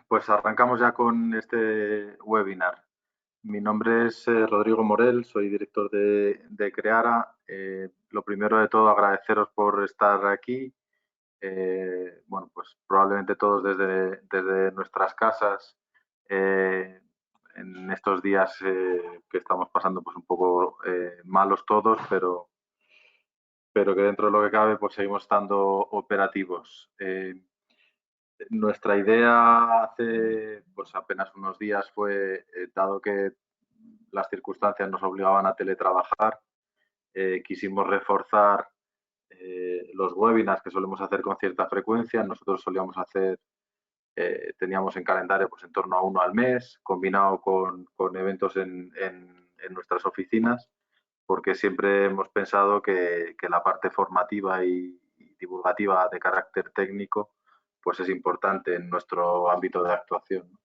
Pues arrancamos ya con este webinar. Mi nombre es Rodrigo Morel, soy director de Creara. Lo primero de todo, agradeceros por estar aquí. Bueno, pues probablemente todos desde nuestras casas, en estos días que estamos pasando pues un poco malos todos, pero que dentro de lo que cabe pues seguimos estando operativos. Nuestra idea hace pues apenas unos días fue, dado que las circunstancias nos obligaban a teletrabajar, quisimos reforzar los webinars que solemos hacer con cierta frecuencia. Nosotros solíamos hacer, teníamos en calendario pues en torno a uno al mes, combinado con eventos en nuestras oficinas, porque siempre hemos pensado que la parte formativa y divulgativa de carácter técnico pues es importante en nuestro ámbito de actuación, ¿no?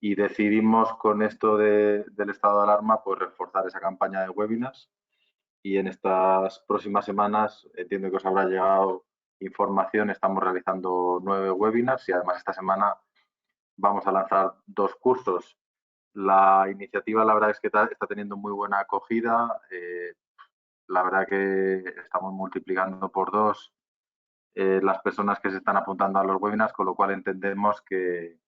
Y decidimos con esto del estado de alarma pues reforzar esa campaña de webinars, y en estas próximas semanas entiendo que os habrá llegado información. Estamos realizando 9 webinars y además esta semana vamos a lanzar 2 cursos. La iniciativa, la verdad es que está teniendo muy buena acogida. La verdad que estamos multiplicando por 2 las personas que se están apuntando a los webinars, con lo cual entendemos que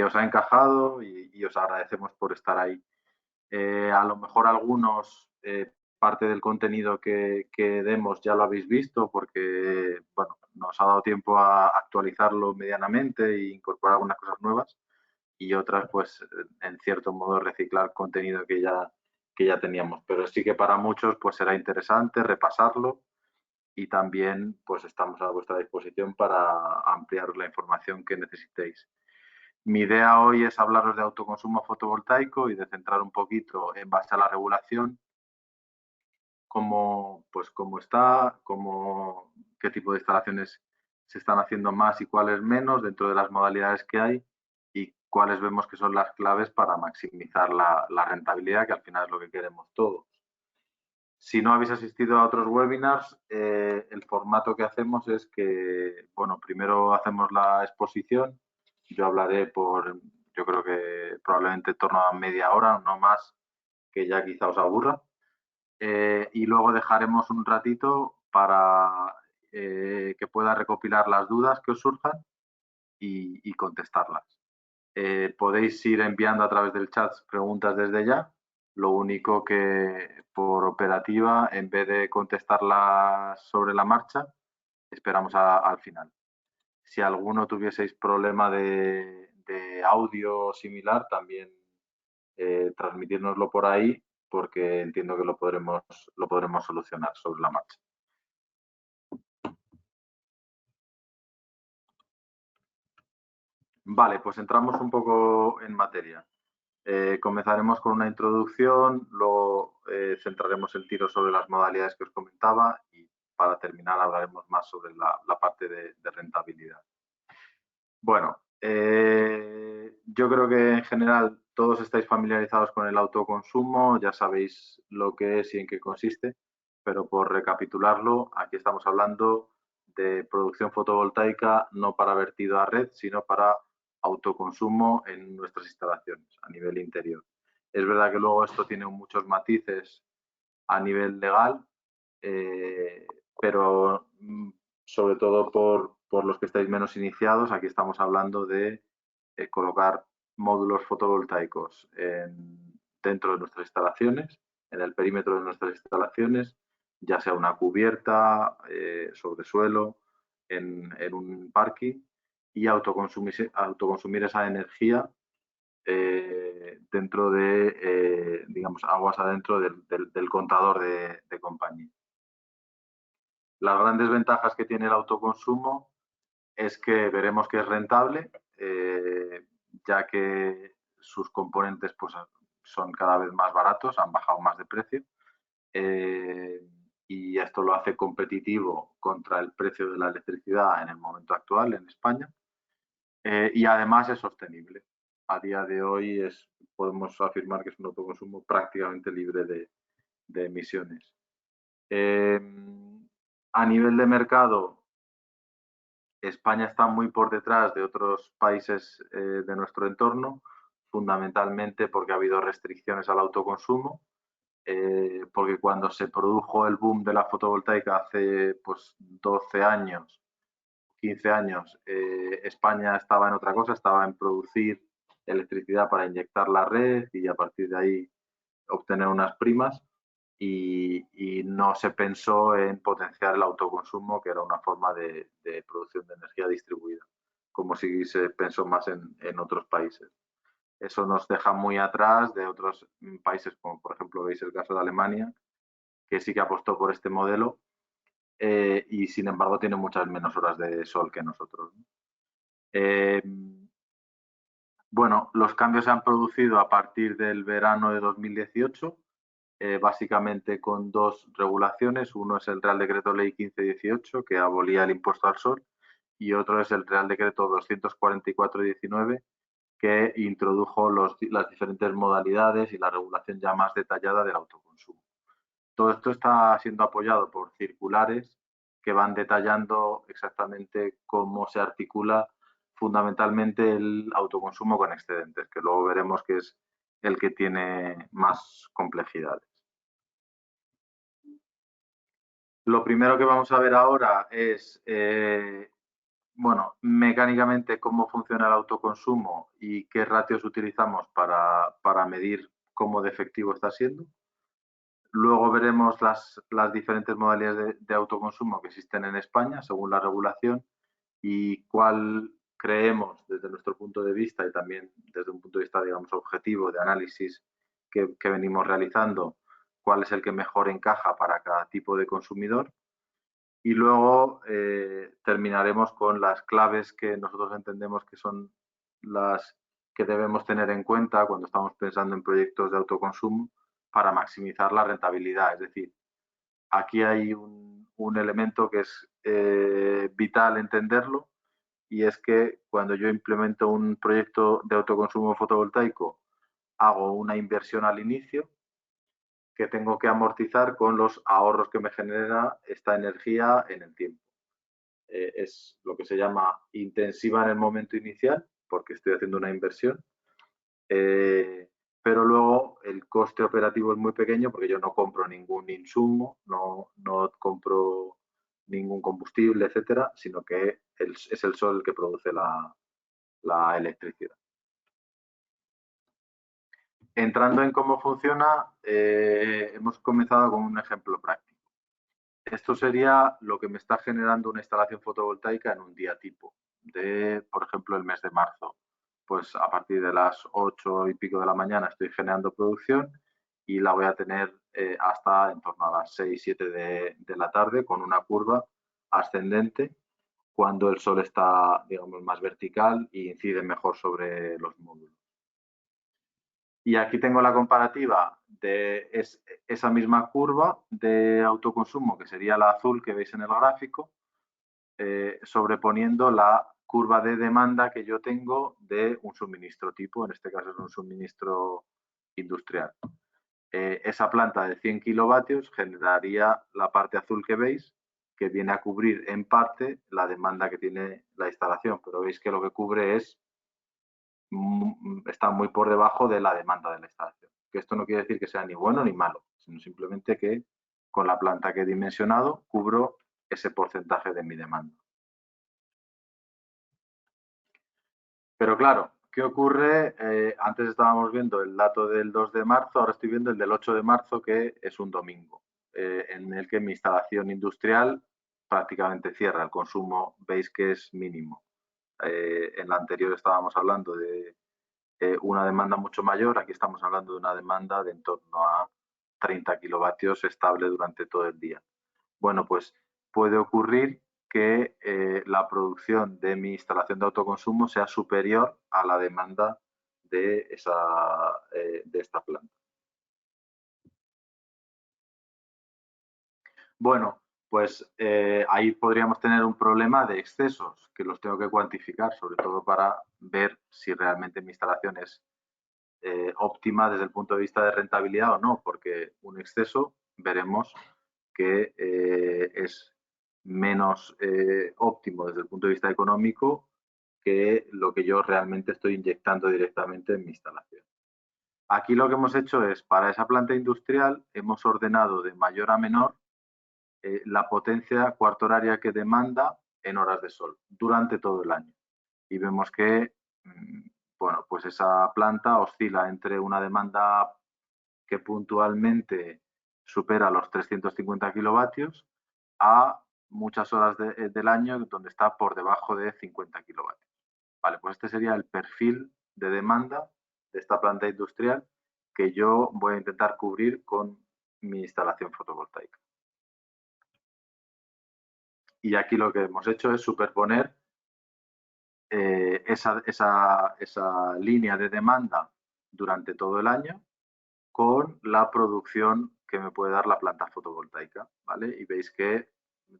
os ha encajado y os agradecemos por estar ahí. A lo mejor algunos, parte del contenido que demos ya lo habéis visto porque bueno, nos ha dado tiempo a actualizarlo medianamente e incorporar algunas cosas nuevas, y otras pues en cierto modo reciclar contenido que ya teníamos. Pero sí que para muchos pues será interesante repasarlo, y también pues estamos a vuestra disposición para ampliar la información que necesitéis. Mi idea hoy es hablaros de autoconsumo fotovoltaico y de centrar un poquito en base a la regulación cómo está, qué tipo de instalaciones se están haciendo más y cuáles menos dentro de las modalidades que hay, y cuáles vemos que son las claves para maximizar la rentabilidad, que al final es lo que queremos todos. Si no habéis asistido a otros webinars, el formato que hacemos es que, bueno, primero hacemos la exposición. Yo hablaré yo creo que probablemente en torno a media hora, no más, que ya quizá os aburra. Y luego dejaremos un ratito para que pueda recopilar las dudas que os surjan y contestarlas. Podéis ir enviando a través del chat preguntas desde ya. Lo único que por operativa, en vez de contestarlas sobre la marcha, esperamos al final. Si alguno tuvieseis problema de audio similar, también transmitírnoslo por ahí, porque entiendo que lo podremos solucionar sobre la marcha. Vale, pues entramos un poco en materia. Comenzaremos con una introducción, luego centraremos el tiro sobre las modalidades que os comentaba, y para terminar hablaremos más sobre la parte de rentabilidad. Bueno, yo creo que en general todos estáis familiarizados con el autoconsumo, ya sabéis lo que es y en qué consiste, pero por recapitularlo, aquí estamos hablando de producción fotovoltaica no para vertido a red, sino para autoconsumo en nuestras instalaciones a nivel interior. Es verdad que luego esto tiene muchos matices a nivel legal, pero sobre todo por los que estáis menos iniciados, aquí estamos hablando de colocar módulos fotovoltaicos dentro de nuestras instalaciones, en el perímetro de nuestras instalaciones, ya sea una cubierta, sobre suelo, en un parking, y autoconsumir esa energía dentro de, digamos, aguas adentro del contador de compañía. Las grandes ventajas que tiene el autoconsumo es que veremos que es rentable, ya que sus componentes pues, son cada vez más baratos, han bajado más de precio, y esto lo hace competitivo contra el precio de la electricidad en el momento actual en España, y además es sostenible. A día de hoy podemos afirmar que es un autoconsumo prácticamente libre de emisiones. A nivel de mercado, España está muy por detrás de otros países de nuestro entorno, fundamentalmente porque ha habido restricciones al autoconsumo, porque cuando se produjo el boom de la fotovoltaica hace pues 12 años, 15 años, España estaba en otra cosa, estaba en producir electricidad para inyectar la red y a partir de ahí obtener unas primas y no se pensó en potenciar el autoconsumo, que era una forma de producción de energía distribuida, como si se pensó más en otros países. Eso nos deja muy atrás de otros países, como por ejemplo veis el caso de Alemania, que sí que apostó por este modelo y sin embargo tiene muchas menos horas de sol que nosotros. Eh, bueno, los cambios se han producido a partir del verano de 2018, básicamente con dos regulaciones. Uno es el Real Decreto Ley 1518, que abolía el impuesto al sol, y otro es el Real Decreto 244-19, que introdujo las diferentes modalidades y la regulación ya más detallada del autoconsumo. Todo esto está siendo apoyado por circulares que van detallando exactamente cómo se articula fundamentalmente el autoconsumo con excedentes, que luego veremos que es el que tiene más complejidades. Lo primero que vamos a ver ahora es, bueno, mecánicamente cómo funciona el autoconsumo y qué ratios utilizamos para medir cómo de efectivo está siendo. Luego veremos las diferentes modalidades de autoconsumo que existen en España según la regulación y cuál creemos desde nuestro punto de vista y también desde un punto de vista, digamos, objetivo de análisis que venimos realizando, cuál es el que mejor encaja para cada tipo de consumidor. Y luego terminaremos con las claves que nosotros entendemos que son las que debemos tener en cuenta cuando estamos pensando en proyectos de autoconsumo para maximizar la rentabilidad. Es decir, aquí hay un elemento que es vital entenderlo y es que cuando yo implemento un proyecto de autoconsumo fotovoltaico, hago una inversión al inicio que tengo que amortizar con los ahorros que me genera esta energía en el tiempo. Es lo que se llama intensiva en el momento inicial, porque estoy haciendo una inversión, pero luego el coste operativo es muy pequeño porque yo no compro ningún insumo, no compro ningún combustible, etcétera, sino que es el sol el que produce la electricidad. Entrando en cómo funciona, hemos comenzado con un ejemplo práctico. Esto sería lo que me está generando una instalación fotovoltaica en un día tipo, de, por ejemplo, el mes de marzo. Pues a partir de las 8 y pico de la mañana estoy generando producción y la voy a tener hasta en torno a las 6, 7 de la tarde con una curva ascendente cuando el sol está, digamos, más vertical y incide mejor sobre los módulos. Y aquí tengo la comparativa de esa misma curva de autoconsumo, que sería la azul que veis en el gráfico, sobreponiendo la curva de demanda que yo tengo de un suministro tipo, en este caso es un suministro industrial. Esa planta de 100 kilovatios generaría la parte azul que veis, que viene a cubrir en parte la demanda que tiene la instalación, pero veis que lo que cubre está muy por debajo de la demanda de la instalación. Que esto no quiere decir que sea ni bueno ni malo, sino simplemente que con la planta que he dimensionado cubro ese porcentaje de mi demanda. Pero claro, ¿qué ocurre? Antes estábamos viendo el dato del 2 de marzo, ahora estoy viendo el del 8 de marzo, que es un domingo, en el que mi instalación industrial prácticamente cierra. El consumo veis que es mínimo. En la anterior estábamos hablando de una demanda mucho mayor, aquí estamos hablando de una demanda de en torno a 30 kilovatios estable durante todo el día. Bueno, pues puede ocurrir que la producción de mi instalación de autoconsumo sea superior a la demanda de esta planta. Bueno, pues ahí podríamos tener un problema de excesos que los tengo que cuantificar, sobre todo para ver si realmente mi instalación es óptima desde el punto de vista de rentabilidad o no, porque un exceso veremos que es menos óptimo desde el punto de vista económico que lo que yo realmente estoy inyectando directamente en mi instalación. Aquí lo que hemos hecho es, para esa planta industrial, hemos ordenado de mayor a menor la potencia cuarto horaria que demanda en horas de sol durante todo el año. Y vemos que, bueno, pues esa planta oscila entre una demanda que puntualmente supera los 350 kilovatios a muchas horas del año donde está por debajo de 50 kilovatios. Vale, pues este sería el perfil de demanda de esta planta industrial que yo voy a intentar cubrir con mi instalación fotovoltaica. Y aquí lo que hemos hecho es superponer esa línea de demanda durante todo el año con la producción que me puede dar la planta fotovoltaica, ¿vale? Y veis que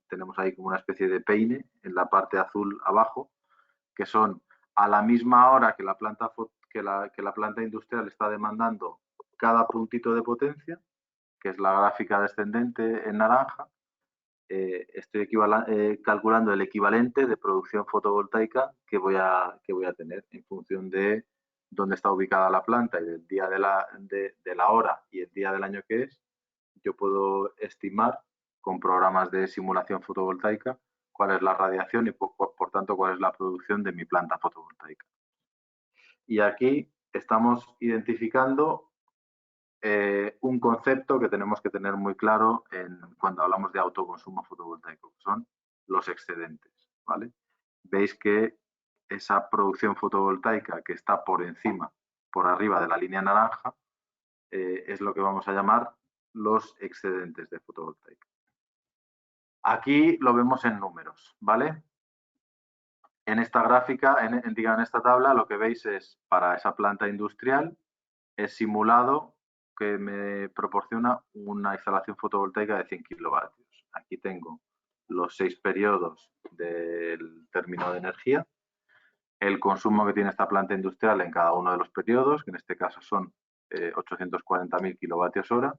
tenemos ahí como una especie de peine en la parte azul abajo, que son a la misma hora que la planta industrial está demandando cada puntito de potencia, que es la gráfica descendente en naranja, estoy calculando el equivalente de producción fotovoltaica que voy a tener en función de dónde está ubicada la planta y del día de la hora y el día del año que es. Yo puedo estimar con programas de simulación fotovoltaica cuál es la radiación y por tanto cuál es la producción de mi planta fotovoltaica. Y aquí estamos identificando un concepto que tenemos que tener muy claro cuando hablamos de autoconsumo fotovoltaico, que son los excedentes, ¿vale? Veis que esa producción fotovoltaica que está por encima, por arriba de la línea naranja, es lo que vamos a llamar los excedentes de fotovoltaica. Aquí lo vemos en números, ¿vale? En esta gráfica, en esta tabla, lo que veis es para esa planta industrial, es simulado que me proporciona una instalación fotovoltaica de 100 kilovatios. Aquí tengo los 6 periodos del término de energía, el consumo que tiene esta planta industrial en cada uno de los periodos, que en este caso son 840.000 kilovatios hora,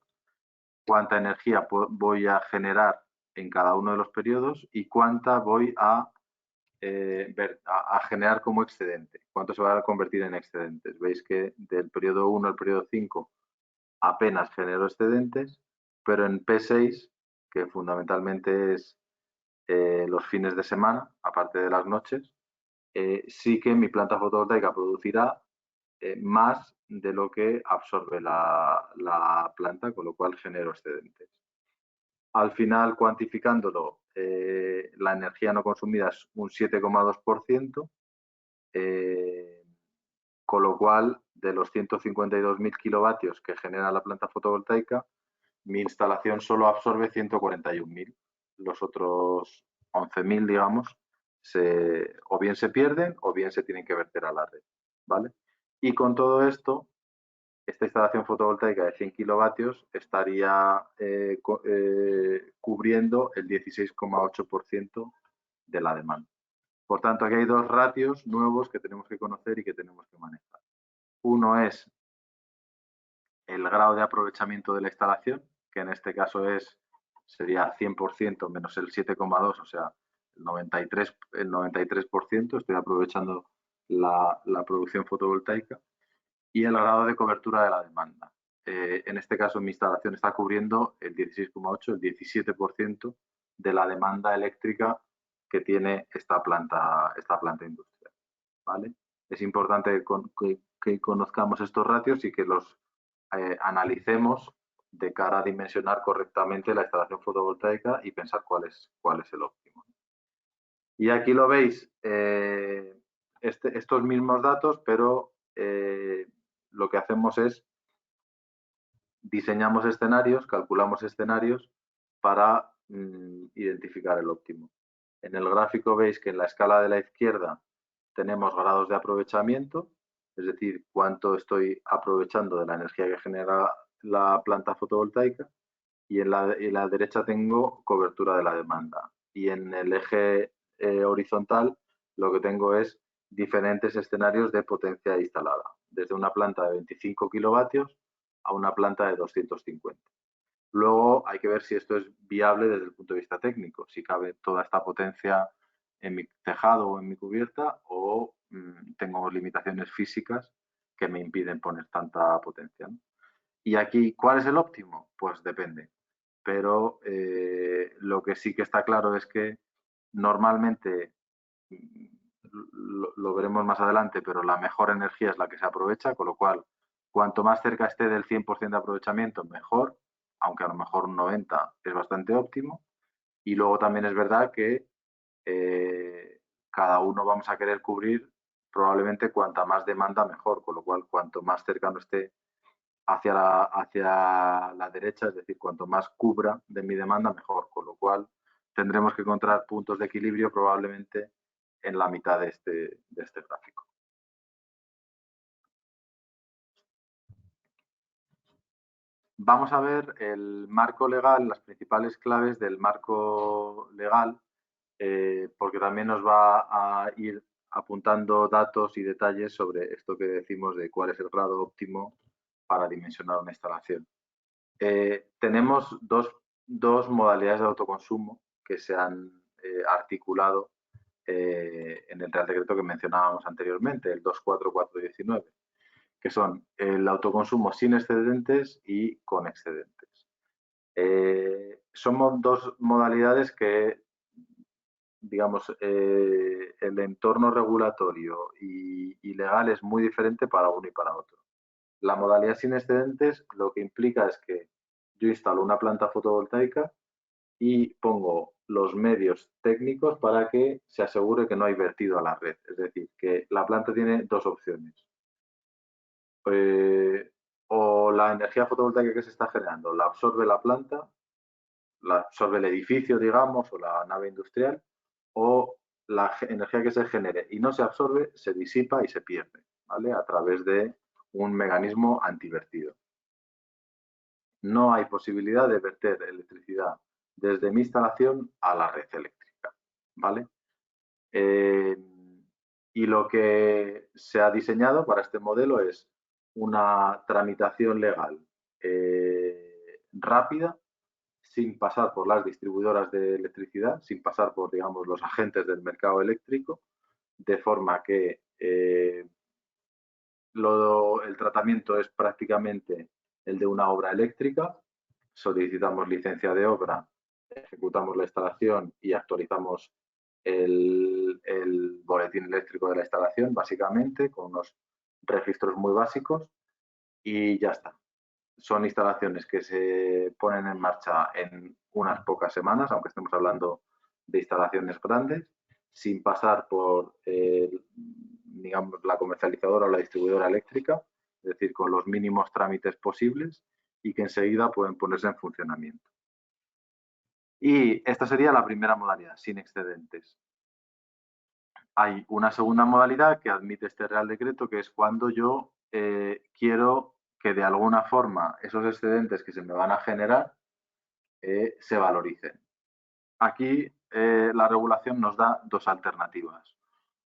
cuánta energía voy a generar en cada uno de los periodos y cuánta voy a generar como excedente, cuánto se va a convertir en excedentes. Veis que del periodo 1 al periodo 5 apenas genero excedentes, pero en P6, que fundamentalmente es los fines de semana, aparte de las noches, sí que mi planta fotovoltaica producirá más de lo que absorbe la planta, con lo cual genero excedentes. Al final, cuantificándolo, la energía no consumida es un 7,2%, con lo cual, de los 152.000 kilovatios que genera la planta fotovoltaica, mi instalación solo absorbe 141.000. Los otros 11.000, digamos, o bien se pierden o bien se tienen que verter a la red, ¿vale? Y con todo esto, esta instalación fotovoltaica de 100 kilovatios estaría cubriendo el 16,8% de la demanda. Por tanto, aquí hay dos ratios nuevos que tenemos que conocer y que tenemos que manejar. Uno es el grado de aprovechamiento de la instalación, que en este caso sería 100% menos el 7,2, o sea, el 93%, estoy aprovechando la producción fotovoltaica, y el grado de cobertura de la demanda. En este caso, mi instalación está cubriendo el 16,8, el 17% de la demanda eléctrica que tiene esta planta industrial, ¿vale? Es importante que conozcamos estos ratios y que los analicemos de cara a dimensionar correctamente la instalación fotovoltaica y pensar cuál es el óptimo. Y aquí lo veis, estos mismos datos, pero lo que hacemos es diseñamos escenarios, calculamos escenarios para identificar el óptimo. En el gráfico veis que en la escala de la izquierda tenemos grados de aprovechamiento, es decir, cuánto estoy aprovechando de la energía que genera la planta fotovoltaica, y en la derecha tengo cobertura de la demanda. Y en el eje horizontal lo que tengo es diferentes escenarios de potencia instalada, desde una planta de 25 kilovatios a una planta de 250. Luego hay que ver si esto es viable desde el punto de vista técnico, si cabe toda esta potencia en mi tejado o en mi cubierta o tengo limitaciones físicas que me impiden poner tanta potencia, ¿no? Y aquí, ¿cuál es el óptimo? Pues depende. Pero lo que sí que está claro es que normalmente, lo veremos más adelante, pero la mejor energía es la que se aprovecha, con lo cual, cuanto más cerca esté del 100% de aprovechamiento, mejor, aunque a lo mejor un 90% es bastante óptimo. Y luego también es verdad que cada uno vamos a querer cubrir probablemente cuanta más demanda mejor, con lo cual cuanto más cercano esté hacia la derecha, es decir, cuanto más cubra de mi demanda mejor, con lo cual tendremos que encontrar puntos de equilibrio probablemente en la mitad de este gráfico. Vamos a ver el marco legal, las principales claves del marco legal, porque también nos va a ir apuntando datos y detalles sobre esto que decimos de cuál es el grado óptimo para dimensionar una instalación. Tenemos dos modalidades de autoconsumo que se han articulado en el Real Decreto que mencionábamos anteriormente, el 24419, que son el autoconsumo sin excedentes y con excedentes. Son dos modalidades que, digamos, el entorno regulatorio y legal es muy diferente para uno y para otro. La modalidad sin excedentes lo que implica es que yo instalo una planta fotovoltaica y pongo los medios técnicos para que se asegure que no hay vertido a la red. Es decir, que la planta tiene dos opciones. O la energía fotovoltaica que se está generando la absorbe la planta, la absorbe el edificio, digamos, o la nave industrial, o la energía que se genere y no se absorbe se disipa y se pierde, ¿vale? A través de un mecanismo antivertido. No hay posibilidad de verter electricidad desde mi instalación a la red eléctrica, ¿vale? Y lo que se ha diseñado para este modelo es una tramitación legal rápida, sin pasar por las distribuidoras de electricidad, sin pasar por, digamos, los agentes del mercado eléctrico, de forma que el tratamiento es prácticamente el de una obra eléctrica. Solicitamos licencia de obra, ejecutamos la instalación y actualizamos el boletín eléctrico de la instalación, básicamente, con unos registros muy básicos y ya está. Son instalaciones que se ponen en marcha en unas pocas semanas, aunque estemos hablando de instalaciones grandes, sin pasar por, digamos, la comercializadora o la distribuidora eléctrica, es decir, con los mínimos trámites posibles y que enseguida pueden ponerse en funcionamiento. Y esta sería la primera modalidad, sin excedentes. Hay una segunda modalidad que admite este Real Decreto, que es cuando yo quiero que de alguna forma esos excedentes que se me van a generar se valoricen. Aquí la regulación nos da dos alternativas.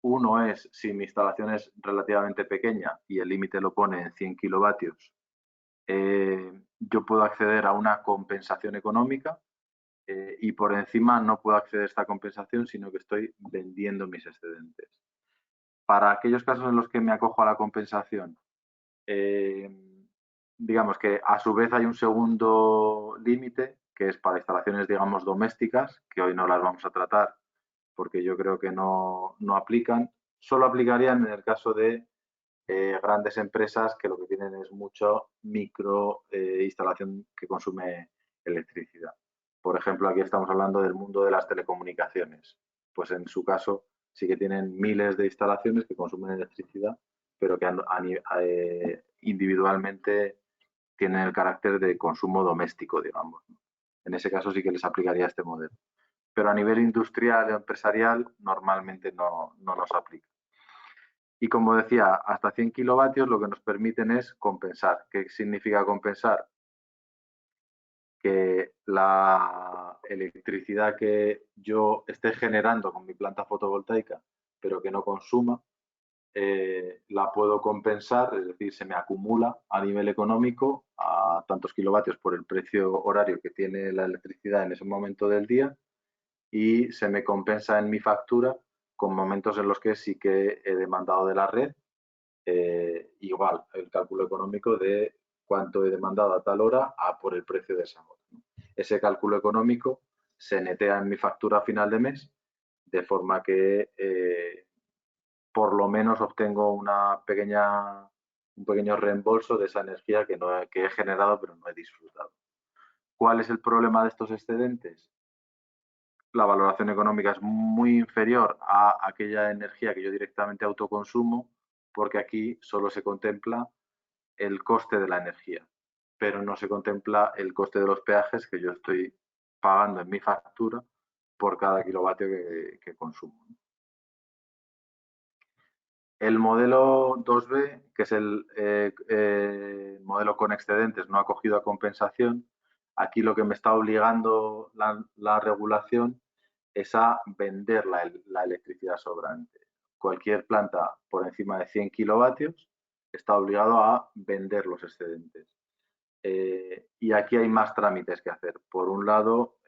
Uno es si mi instalación es relativamente pequeña y el límite lo pone en 100 kilovatios, yo puedo acceder a una compensación económica y por encima no puedo acceder a esta compensación, sino que estoy vendiendo mis excedentes. Para aquellos casos en los que me acojo a la compensación, digamos que a su vez hay un segundo límite, que es para instalaciones, digamos, domésticas, que hoy no las vamos a tratar porque yo creo que no aplican. Solo aplicarían en el caso de grandes empresas que lo que tienen es mucho micro instalación que consume electricidad. Por ejemplo, aquí estamos hablando del mundo de las telecomunicaciones. Pues en su caso sí que tienen miles de instalaciones que consumen electricidad, pero que individualmente tienen el carácter de consumo doméstico, digamos. En ese caso sí que les aplicaría este modelo. Pero a nivel industrial o empresarial normalmente no nos aplica. Y como decía, hasta 100 kilovatios lo que nos permiten es compensar. ¿Qué significa compensar? Que la electricidad que yo esté generando con mi planta fotovoltaica, pero que no consuma, la puedo compensar, es decir, se me acumula a nivel económico a tantos kilovatios por el precio horario que tiene la electricidad en ese momento del día y se me compensa en mi factura con momentos en los que sí que he demandado de la red, igual el cálculo económico de cuánto he demandado a tal hora a por el precio de esa hora. Ese cálculo económico se netea en mi factura a final de mes, de forma que por lo menos obtengo un pequeño reembolso de esa energía que he generado pero no he disfrutado. ¿Cuál es el problema de estos excedentes? La valoración económica es muy inferior a aquella energía que yo directamente autoconsumo, porque aquí solo se contempla el coste de la energía, pero no se contempla el coste de los peajes que yo estoy pagando en mi factura por cada kilovatio que consumo. El modelo 2B, que es el modelo con excedentes no acogido a compensación, aquí lo que me está obligando la regulación es a vender la electricidad sobrante. Cualquier planta por encima de 100 kilovatios está obligado a vender los excedentes. Y aquí hay más trámites que hacer. Por un lado,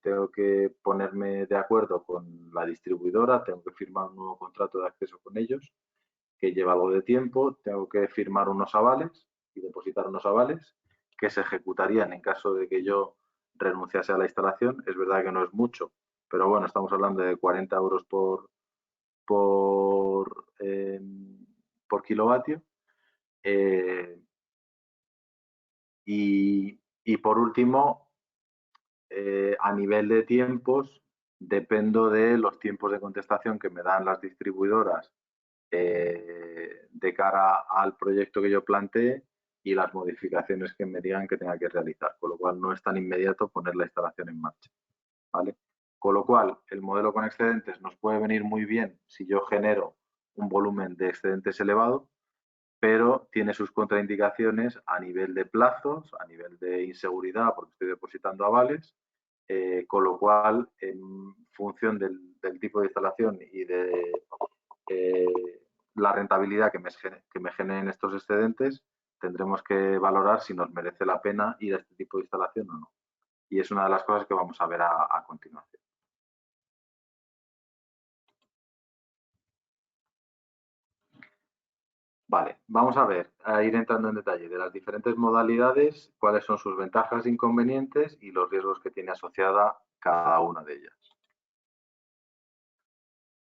tengo que ponerme de acuerdo con la distribuidora, tengo que firmar un nuevo contrato de acceso con ellos, que lleva algo de tiempo, tengo que firmar unos avales y depositar unos avales que se ejecutarían en caso de que yo renunciase a la instalación. Es verdad que no es mucho, pero bueno, estamos hablando de 40 euros por kilovatio. Y por último, a nivel de tiempos, dependo de los tiempos de contestación que me dan las distribuidoras de cara al proyecto que yo planteé y las modificaciones que me digan que tenga que realizar, con lo cual no es tan inmediato poner la instalación en marcha, ¿vale? Con lo cual, el modelo con excedentes nos puede venir muy bien si yo genero un volumen de excedentes elevado, pero tiene sus contraindicaciones a nivel de plazos, a nivel de inseguridad, porque estoy depositando avales, con lo cual, en función del tipo de instalación y de eh, la rentabilidad que me generen estos excedentes, tendremos que valorar si nos merece la pena ir a este tipo de instalación o no. Y es una de las cosas que vamos a ver a continuación. Vale, vamos a ver, a ir entrando en detalle de las diferentes modalidades, cuáles son sus ventajas e inconvenientes y los riesgos que tiene asociada cada una de ellas.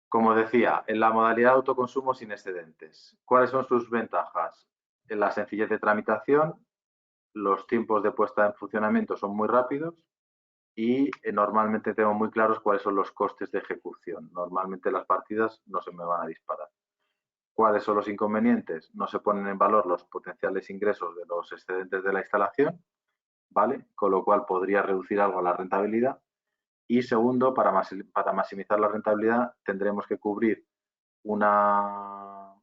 Como decía, en la modalidad de autoconsumo sin excedentes, ¿cuáles son sus ventajas? En la sencillez de tramitación, los tiempos de puesta en funcionamiento son muy rápidos y normalmente tengo muy claros cuáles son los costes de ejecución. Normalmente las partidas no se me van a disparar. ¿Cuáles son los inconvenientes? No se ponen en valor los potenciales ingresos de los excedentes de la instalación, ¿vale? Con lo cual podría reducir algo la rentabilidad. Y segundo, para maximizar la rentabilidad tendremos que cubrir una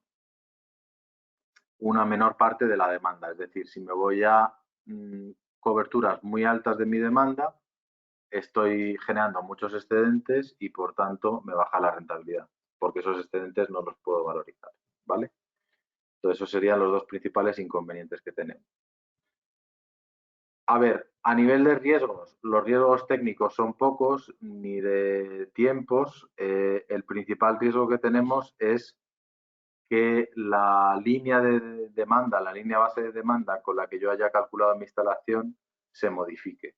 menor parte de la demanda. Es decir, si me voy a coberturas muy altas de mi demanda, estoy generando muchos excedentes y por tanto me baja la rentabilidad, porque esos excedentes no los puedo valorizar, ¿vale? Entonces, esos serían los dos principales inconvenientes que tenemos. A ver, a nivel de riesgos, los riesgos técnicos son pocos, ni de tiempos. El principal riesgo que tenemos es que la línea de demanda, la línea base de demanda con la que yo haya calculado mi instalación se modifique.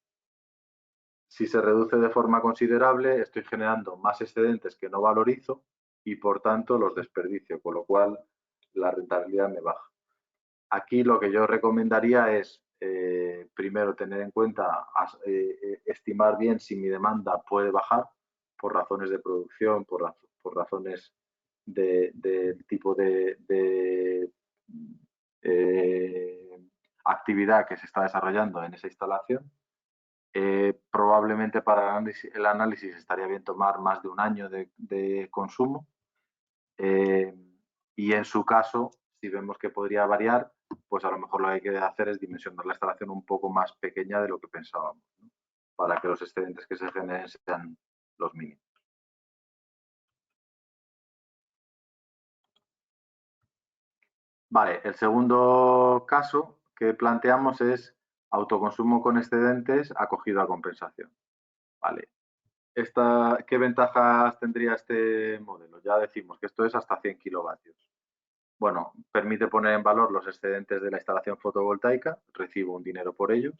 Si se reduce de forma considerable, estoy generando más excedentes que no valorizo y por tanto los desperdicio, con lo cual la rentabilidad me baja. Aquí lo que yo recomendaría es primero tener en cuenta, estimar bien si mi demanda puede bajar por razones de producción, por razones de tipo de actividad que se está desarrollando en esa instalación. Probablemente para el análisis estaría bien tomar más de un año de consumo y en su caso, si vemos que podría variar, pues a lo mejor lo que hay que hacer es dimensionar la instalación un poco más pequeña de lo que pensábamos, ¿no? Para que los excedentes que se generen sean los mínimos. Vale, el segundo caso que planteamos es autoconsumo con excedentes acogido a compensación. Vale. ¿Qué ventajas tendría este modelo? Ya decimos que esto es hasta 100 kilovatios. Bueno, permite poner en valor los excedentes de la instalación fotovoltaica, recibo un dinero por ellos.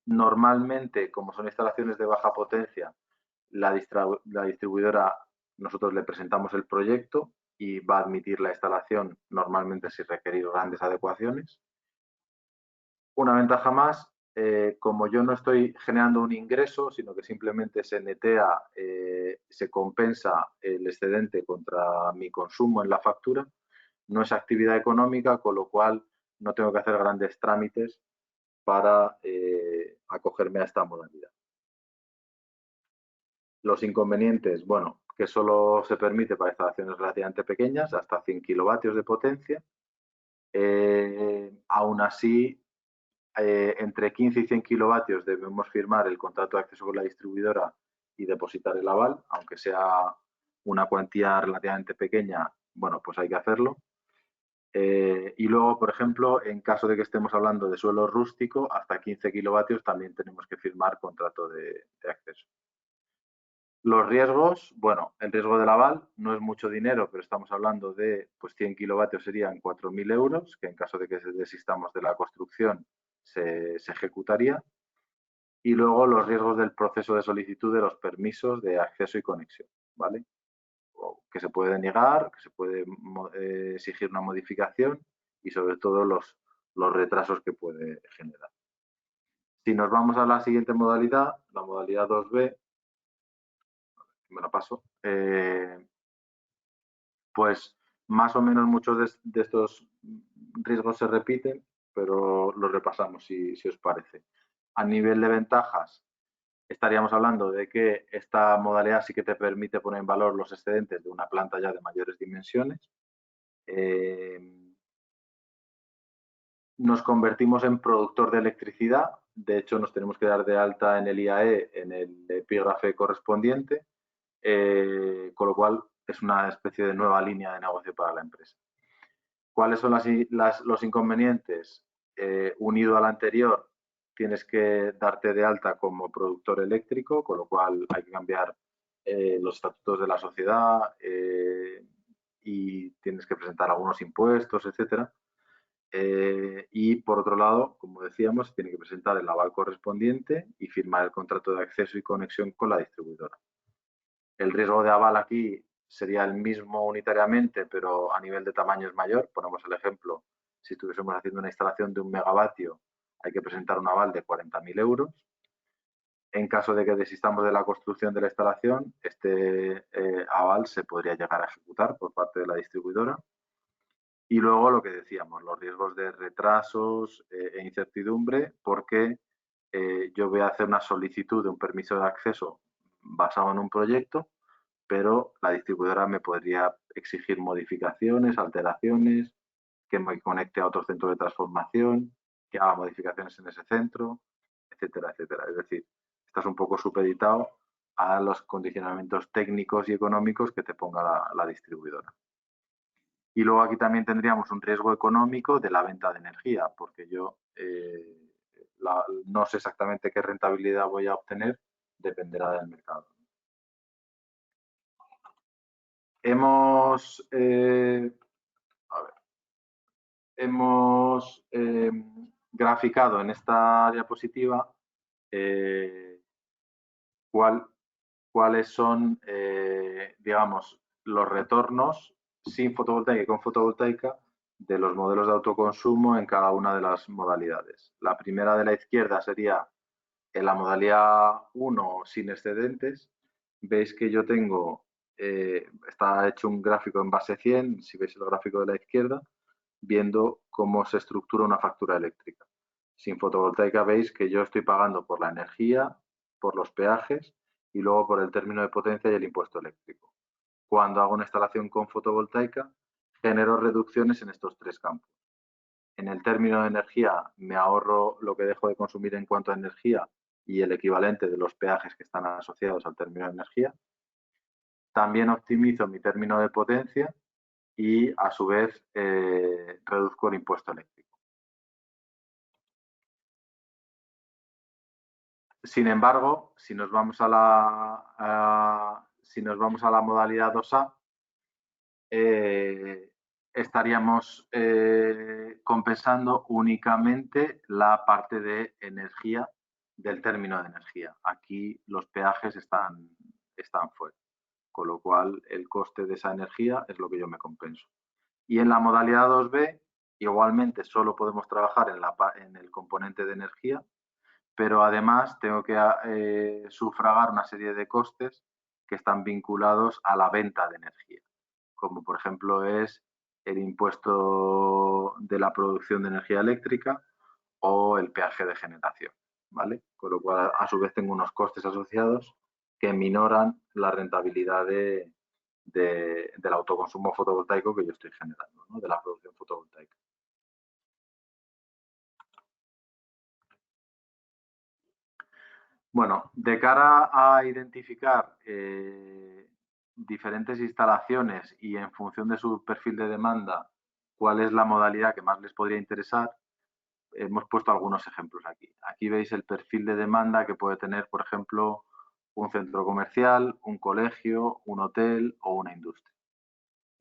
Normalmente, como son instalaciones de baja potencia, la distribuidora, nosotros le presentamos el proyecto y va a admitir la instalación normalmente sin requerir grandes adecuaciones. Una ventaja más, como yo no estoy generando un ingreso, sino que simplemente se netea, se compensa el excedente contra mi consumo en la factura, no es actividad económica, con lo cual no tengo que hacer grandes trámites para acogerme a esta modalidad. Los inconvenientes, bueno, que solo se permite para instalaciones relativamente pequeñas, hasta 100 kilovatios de potencia. Aún así, entre 15 y 100 kilovatios debemos firmar el contrato de acceso con la distribuidora y depositar el aval, aunque sea una cuantía relativamente pequeña, bueno, pues hay que hacerlo. Y luego, por ejemplo, en caso de que estemos hablando de suelo rústico, hasta 15 kilovatios también tenemos que firmar contrato de acceso. Los riesgos, bueno, el riesgo del aval no es mucho dinero, pero estamos hablando de, pues 100 kilovatios serían 4.000 euros, que en caso de que desistamos de la construcción se ejecutaría. Y luego los riesgos del proceso de solicitud de los permisos de acceso y conexión, ¿vale? O que se puede negar, que se puede exigir una modificación y sobre todo los retrasos que puede generar. Si nos vamos a la siguiente modalidad, la modalidad 2B, me la paso, pues más o menos muchos de estos riesgos se repiten, pero los repasamos si os parece. A nivel de ventajas, estaríamos hablando de que esta modalidad sí que te permite poner en valor los excedentes de una planta ya de mayores dimensiones. Nos convertimos en productor de electricidad. De hecho, nos tenemos que dar de alta en el IAE, en el epígrafe correspondiente, con lo cual es una especie de nueva línea de negocio para la empresa. ¿Cuáles son los inconvenientes? Unido al anterior, tienes que darte de alta como productor eléctrico, con lo cual hay que cambiar los estatutos de la sociedad y tienes que presentar algunos impuestos, etcétera. Y por otro lado, como decíamos, se tiene que presentar el aval correspondiente y firmar el contrato de acceso y conexión con la distribuidora. El riesgo de aval aquí sería el mismo unitariamente, pero a nivel de tamaño es mayor. Ponemos el ejemplo, si estuviésemos haciendo una instalación de 1 megavatio, hay que presentar un aval de 40.000 euros. En caso de que desistamos de la construcción de la instalación, este aval se podría llegar a ejecutar por parte de la distribuidora. Y luego lo que decíamos, los riesgos de retrasos e incertidumbre, porque yo voy a hacer una solicitud de un permiso de acceso basado en un proyecto, pero la distribuidora me podría exigir modificaciones, alteraciones, que me conecte a otro centro de transformación, que haga modificaciones en ese centro, etcétera, etcétera. Es decir, estás un poco supeditado a los condicionamientos técnicos y económicos que te ponga la distribuidora. Y luego aquí también tendríamos un riesgo económico de la venta de energía, porque yo no sé exactamente qué rentabilidad voy a obtener, dependerá del mercado. Hemos, graficado en esta diapositiva cuáles son, digamos, los retornos sin fotovoltaica y con fotovoltaica de los modelos de autoconsumo en cada una de las modalidades. La primera de la izquierda sería en la modalidad 1 sin excedentes. Veis que yo tengo, está hecho un gráfico en base 100, si veis el gráfico de la izquierda, viendo cómo se estructura una factura eléctrica. Sin fotovoltaica veis que yo estoy pagando por la energía, por los peajes y luego por el término de potencia y el impuesto eléctrico. Cuando hago una instalación con fotovoltaica, genero reducciones en estos tres campos. En el término de energía me ahorro lo que dejo de consumir en cuanto a energía y el equivalente de los peajes que están asociados al término de energía. También optimizo mi término de potencia y a su vez reduzco el impuesto eléctrico. Sin embargo, si nos vamos a la modalidad 2A, estaríamos compensando únicamente la parte de energía del término de energía. Aquí los peajes están fuera, con lo cual el coste de esa energía es lo que yo me compenso. Y en la modalidad 2B, igualmente solo podemos trabajar en el componente de energía, pero además tengo que sufragar una serie de costes que están vinculados a la venta de energía, como por ejemplo es el impuesto de la producción de energía eléctrica o el peaje de generación, ¿vale? Con lo cual, a su vez, tengo unos costes asociados que minoran la rentabilidad del autoconsumo fotovoltaico que yo estoy generando, ¿no? De la producción fotovoltaica. Bueno, de cara a identificar diferentes instalaciones y en función de su perfil de demanda, cuál es la modalidad que más les podría interesar, hemos puesto algunos ejemplos aquí. Aquí veis el perfil de demanda que puede tener, por ejemplo, un centro comercial, un colegio, un hotel o una industria.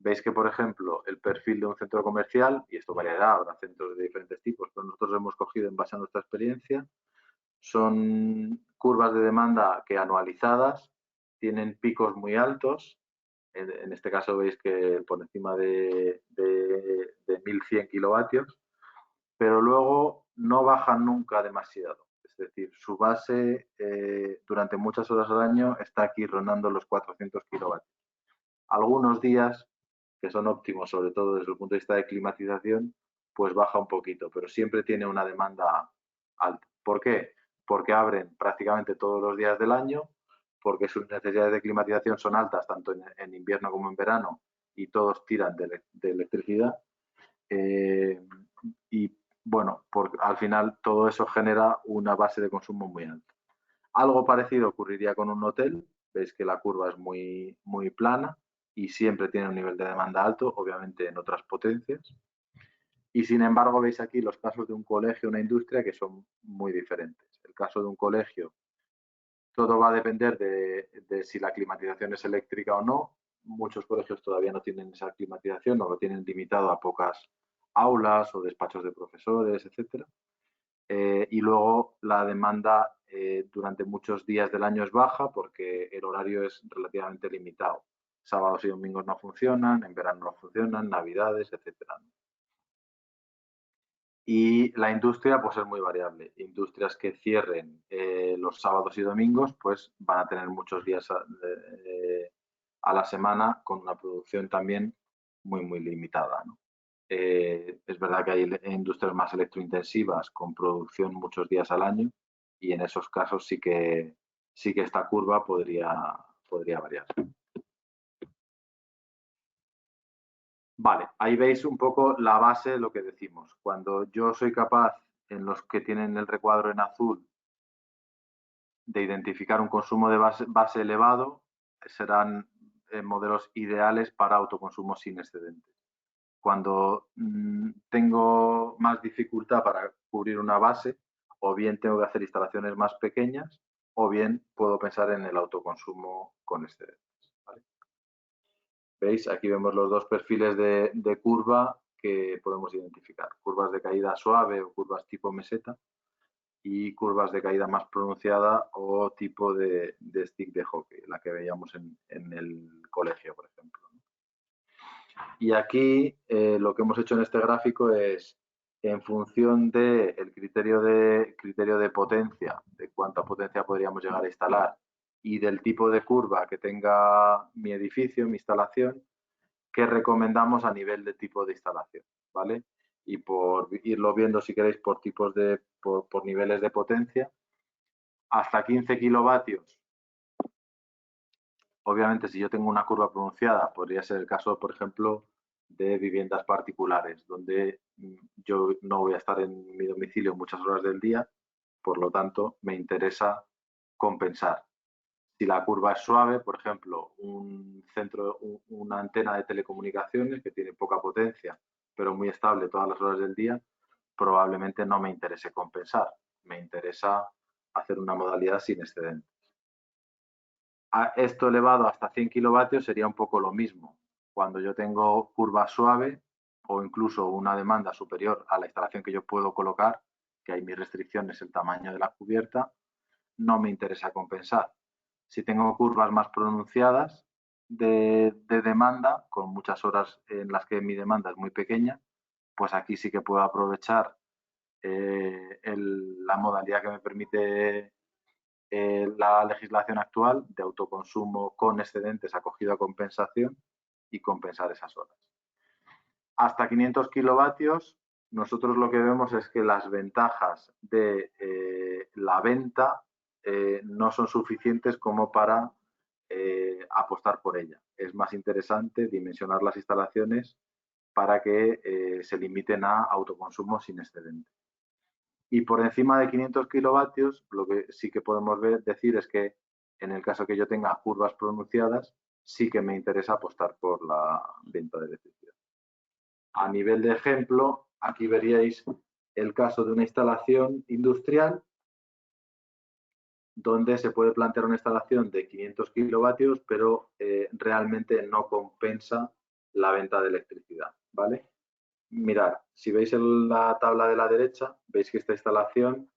Veis que, por ejemplo, el perfil de un centro comercial, y esto variará, habrá centros de diferentes tipos, pero nosotros hemos cogido en base a nuestra experiencia, son curvas de demanda que anualizadas tienen picos muy altos. En este caso veis que por encima de 1100 kilovatios, pero luego no bajan nunca demasiado. Es decir, su base durante muchas horas al año está aquí rondando los 400 kilovatios. Algunos días, que son óptimos, sobre todo desde el punto de vista de climatización, pues baja un poquito, pero siempre tiene una demanda alta. ¿Por qué? Porque abren prácticamente todos los días del año, porque sus necesidades de climatización son altas, tanto en invierno como en verano, y todos tiran de electricidad. Y bueno, al final todo eso genera una base de consumo muy alta. Algo parecido ocurriría con un hotel. Veis que la curva es muy, muy plana y siempre tiene un nivel de demanda alto, obviamente en otras potencias. Y sin embargo, veis aquí los casos de un colegio, una industria, que son muy diferentes. El caso de un colegio, todo va a depender de si la climatización es eléctrica o no. Muchos colegios todavía no tienen esa climatización o lo tienen limitado a pocas aulas o despachos de profesores, etcétera. Y luego la demanda durante muchos días del año es baja porque el horario es relativamente limitado. Sábados y domingos no funcionan, en verano no funcionan, navidades, etcétera. Y la industria pues es muy variable. Industrias que cierren los sábados y domingos pues van a tener muchos días a la semana con una producción también muy, muy limitada, ¿no? Es verdad que hay industrias más electrointensivas con producción muchos días al año y en esos casos sí que esta curva podría variar. Vale, ahí veis un poco la base de lo que decimos. Cuando yo soy capaz, en los que tienen el recuadro en azul, de identificar un consumo de base elevado, serán modelos ideales para autoconsumo sin excedentes. Cuando tengo más dificultad para cubrir una base, o bien tengo que hacer instalaciones más pequeñas, o bien puedo pensar en el autoconsumo con excedentes, ¿vale? ¿Veis? Aquí vemos los dos perfiles de curva que podemos identificar. Curvas de caída suave o curvas tipo meseta y curvas de caída más pronunciada o tipo de stick de hockey, la que veíamos en el colegio, por ejemplo. Y aquí lo que hemos hecho en este gráfico es, en función del criterio de potencia, de cuánta potencia podríamos llegar a instalar y del tipo de curva que tenga mi edificio, mi instalación, qué recomendamos a nivel de tipo de instalación, ¿vale? Y por irlo viendo, si queréis, por tipos por niveles de potencia, hasta 15 kilovatios. Obviamente, si yo tengo una curva pronunciada, podría ser el caso, por ejemplo, de viviendas particulares, donde yo no voy a estar en mi domicilio muchas horas del día, por lo tanto, me interesa compensar. Si la curva es suave, por ejemplo, una antena de telecomunicaciones que tiene poca potencia, pero muy estable todas las horas del día, probablemente no me interese compensar. Me interesa hacer una modalidad sin excedentes. Esto elevado hasta 100 kilovatios sería un poco lo mismo. Cuando yo tengo curva suave o incluso una demanda superior a la instalación que yo puedo colocar, que hay mis restricciones, el tamaño de la cubierta, no me interesa compensar. Si tengo curvas más pronunciadas de demanda, con muchas horas en las que mi demanda es muy pequeña, pues aquí sí que puedo aprovechar la modalidad que me permite la legislación actual de autoconsumo con excedentes acogido a compensación y compensar esas horas. Hasta 500 kilovatios, nosotros lo que vemos es que las ventajas de la venta no son suficientes como para apostar por ella. Es más interesante dimensionar las instalaciones para que se limiten a autoconsumo sin excedente. Y por encima de 500 kilovatios, lo que sí que podemos decir es que en el caso que yo tenga curvas pronunciadas, sí que me interesa apostar por la venta de electricidad. A nivel de ejemplo, aquí veríais el caso de una instalación industrial donde se puede plantear una instalación de 500 kilovatios, pero realmente no compensa la venta de electricidad, ¿vale? Mirad, si veis en la tabla de la derecha, veis que esta instalación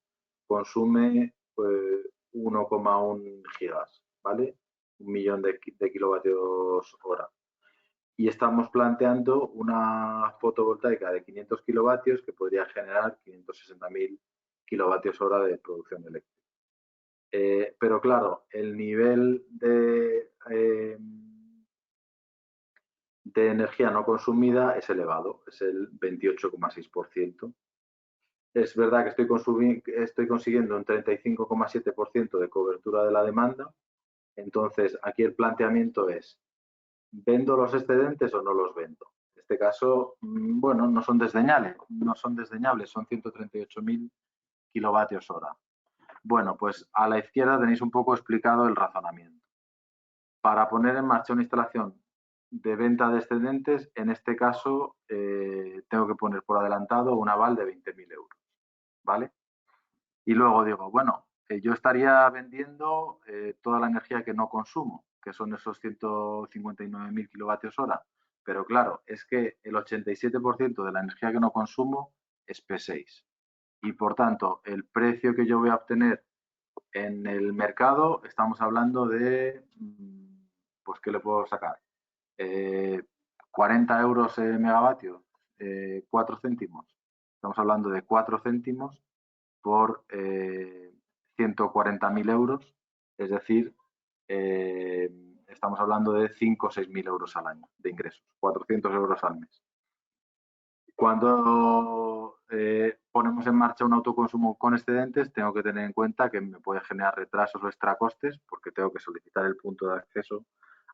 consume 1,1 gigas, ¿vale? 1 millón de kilovatios hora. Y estamos planteando una fotovoltaica de 500 kilovatios que podría generar 560.000 kilovatios hora de producción eléctrica. Pero claro, el nivel de energía no consumida es elevado, es el 28,6%. Es verdad que estoy consiguiendo un 35,7% de cobertura de la demanda. Entonces, aquí el planteamiento es, ¿vendo los excedentes o no los vendo? En este caso, bueno, no son desdeñables, son 138.000 kilovatios hora. Bueno, pues a la izquierda tenéis un poco explicado el razonamiento. Para poner en marcha una instalación de venta de excedentes, en este caso tengo que poner por adelantado un aval de 20.000 euros, ¿vale? Y luego digo, bueno, yo estaría vendiendo toda la energía que no consumo, que son esos 159.000 kilovatios hora. Pero claro, es que el 87% de la energía que no consumo es P6. Y por tanto, el precio que yo voy a obtener en el mercado, estamos hablando de, pues, ¿qué le puedo sacar? 40 euros megavatio, 4 céntimos. Estamos hablando de 4 céntimos por 140.000 euros, es decir, estamos hablando de 5 o 6.000 euros al año de ingresos, 400 euros al mes. Cuando ponemos en marcha un autoconsumo con excedentes, tengo que tener en cuenta que me puede generar retrasos o extracostes porque tengo que solicitar el punto de acceso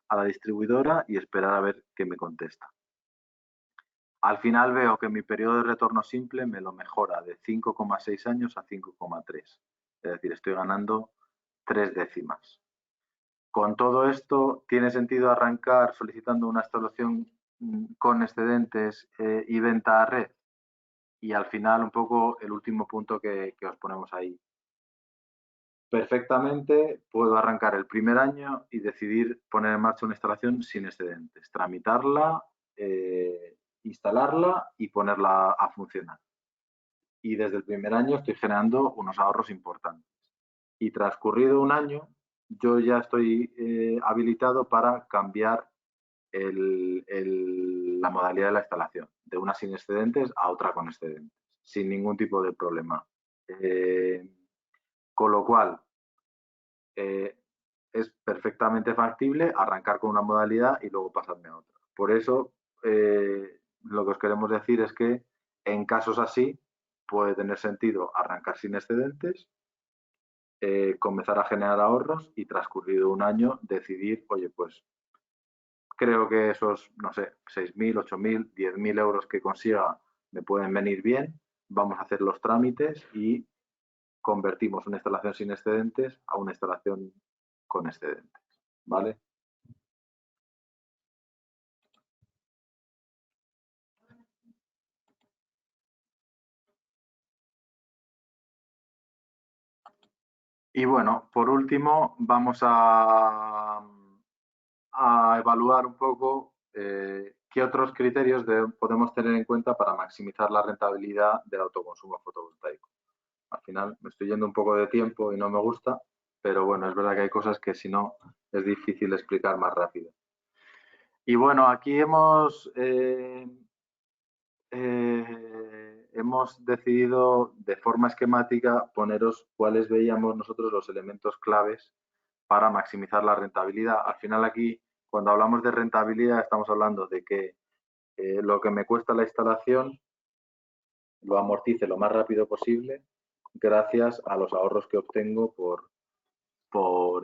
a la distribuidora y esperar a ver qué me contesta. Al final veo que mi periodo de retorno simple me lo mejora de 5,6 años a 5,3. Es decir, estoy ganando 3 décimas. Con todo esto, ¿tiene sentido arrancar solicitando una instalación con excedentes y venta a red? Y al final, un poco el último punto que os ponemos ahí. Perfectamente puedo arrancar el primer año y decidir poner en marcha una instalación sin excedentes, tramitarla, instalarla y ponerla a funcionar. Y desde el primer año estoy generando unos ahorros importantes. Y transcurrido un año, yo ya estoy habilitado para cambiar la modalidad de la instalación, de una sin excedentes a otra con excedentes, sin ningún tipo de problema. Con lo cual, es perfectamente factible arrancar con una modalidad y luego pasarme a otra. Por eso, lo que os queremos decir es que en casos así puede tener sentido arrancar sin excedentes, comenzar a generar ahorros y transcurrido un año decidir, oye, pues creo que esos, no sé, 6.000, 8.000, 10.000 euros que consiga me pueden venir bien, vamos a hacer los trámites y convertimos una instalación sin excedentes a una instalación con excedentes, ¿vale? Y bueno, por último, vamos a evaluar un poco qué otros criterios podemos tener en cuenta para maximizar la rentabilidad del autoconsumo fotovoltaico. Al final me estoy yendo un poco de tiempo y no me gusta, pero bueno, es verdad que hay cosas que si no es difícil explicar más rápido. Y bueno, aquí hemos decidido de forma esquemática poneros cuáles veíamos nosotros los elementos claves para maximizar la rentabilidad. Al final aquí, cuando hablamos de rentabilidad, estamos hablando de que lo que me cuesta la instalación lo amortice lo más rápido posible gracias a los ahorros que obtengo por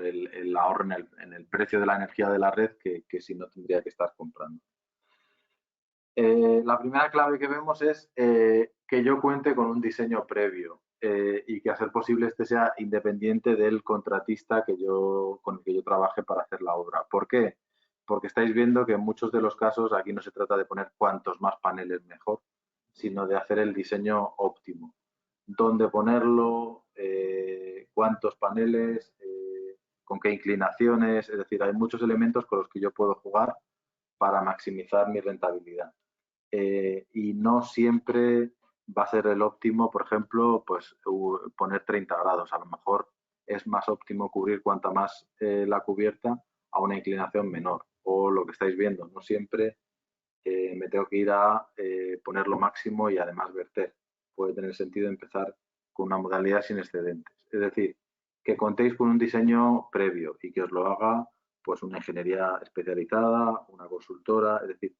el ahorro en el precio de la energía de la red que si no tendría que estar comprando. La primera clave que vemos es que yo cuente con un diseño previo y que a ser posible este sea independiente del contratista con el que yo trabaje para hacer la obra. ¿Por qué? Porque estáis viendo que en muchos de los casos aquí no se trata de poner cuantos más paneles mejor, sino de hacer el diseño óptimo. Dónde ponerlo, cuántos paneles, con qué inclinaciones, es decir, hay muchos elementos con los que yo puedo jugar para maximizar mi rentabilidad. Y no siempre va a ser el óptimo, por ejemplo, pues poner 30 grados. A lo mejor es más óptimo cubrir cuanta más la cubierta a una inclinación menor. O lo que estáis viendo, no siempre me tengo que ir a poner lo máximo y además verter. Puede tener sentido empezar con una modalidad sin excedentes. Es decir, que contéis con un diseño previo y que os lo haga pues una ingeniería especializada, una consultora, es decir,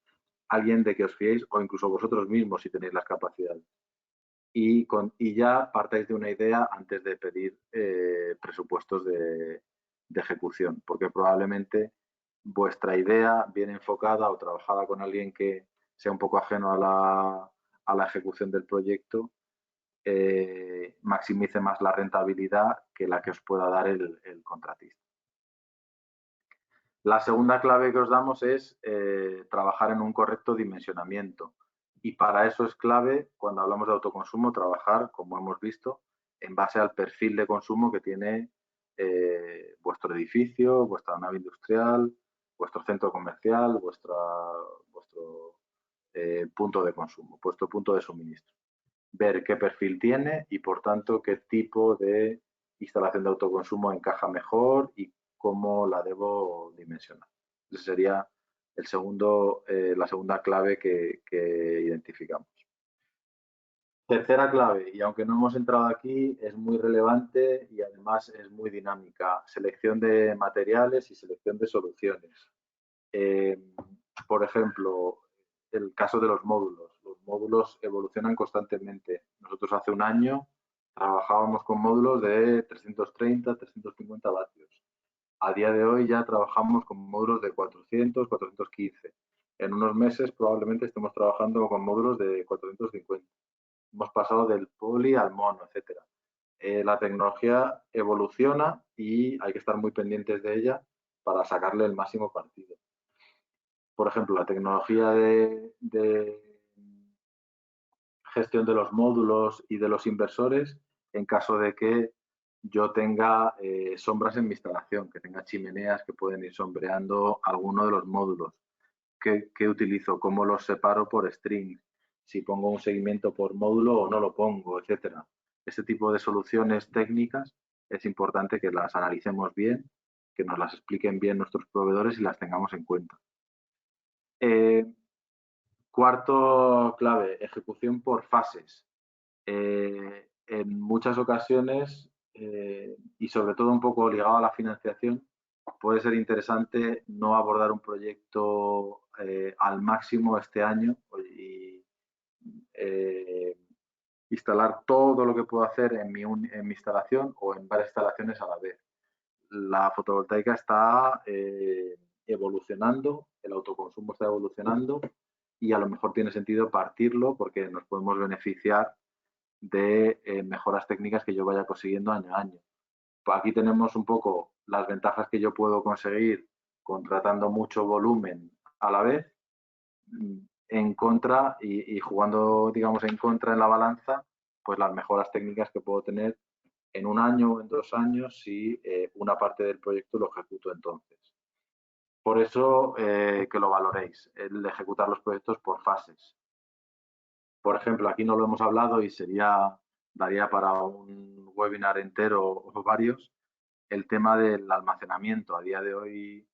alguien de que os fiéis o incluso vosotros mismos si tenéis las capacidades. Y ya partáis de una idea antes de pedir presupuestos de ejecución, porque probablemente vuestra idea bien enfocada o trabajada con alguien que sea un poco ajeno a la ejecución del proyecto, maximice más la rentabilidad que la que os pueda dar el contratista. La segunda clave que os damos es trabajar en un correcto dimensionamiento. Y para eso es clave, cuando hablamos de autoconsumo, trabajar, como hemos visto, en base al perfil de consumo que tiene vuestro edificio, vuestra nave industrial, vuestro centro comercial, vuestro punto de consumo, vuestro punto de suministro. Ver qué perfil tiene y, por tanto, qué tipo de instalación de autoconsumo encaja mejor y cómo la debo dimensionar. Esa sería la segunda clave que identificamos. Tercera clave, y aunque no hemos entrado aquí, es muy relevante y además es muy dinámica. Selección de materiales y selección de soluciones. Por ejemplo, el caso de los módulos. Los módulos evolucionan constantemente. Nosotros hace un año trabajábamos con módulos de 330, 350 vatios. A día de hoy ya trabajamos con módulos de 400, 415. En unos meses probablemente estemos trabajando con módulos de 450. Hemos pasado del poli al mono, etcétera. La tecnología evoluciona y hay que estar muy pendientes de ella para sacarle el máximo partido. Por ejemplo, la tecnología de gestión de los módulos y de los inversores en caso de que yo tenga sombras en mi instalación, que tenga chimeneas que pueden ir sombreando alguno de los módulos. ¿Qué utilizo? ¿Cómo los separo por strings? Si pongo un seguimiento por módulo o no lo pongo, etcétera. Este tipo de soluciones técnicas es importante que las analicemos bien, que nos las expliquen bien nuestros proveedores y las tengamos en cuenta. Cuarto clave, ejecución por fases. En muchas ocasiones, y sobre todo un poco ligado a la financiación, puede ser interesante no abordar un proyecto al máximo este año y instalar todo lo que puedo hacer en mi instalación o en varias instalaciones a la vez. La fotovoltaica está evolucionando, el autoconsumo está evolucionando y a lo mejor tiene sentido partirlo porque nos podemos beneficiar de mejoras técnicas que yo vaya consiguiendo año a año. Aquí tenemos un poco las ventajas que yo puedo conseguir contratando mucho volumen a la vez, en contra y jugando, digamos, en contra en la balanza, pues las mejoras técnicas que puedo tener en un año o en 2 años si una parte del proyecto lo ejecuto entonces. Por eso que lo valoréis, el de ejecutar los proyectos por fases. Por ejemplo, aquí no lo hemos hablado y daría para un webinar entero o varios, el tema del almacenamiento. A día de hoy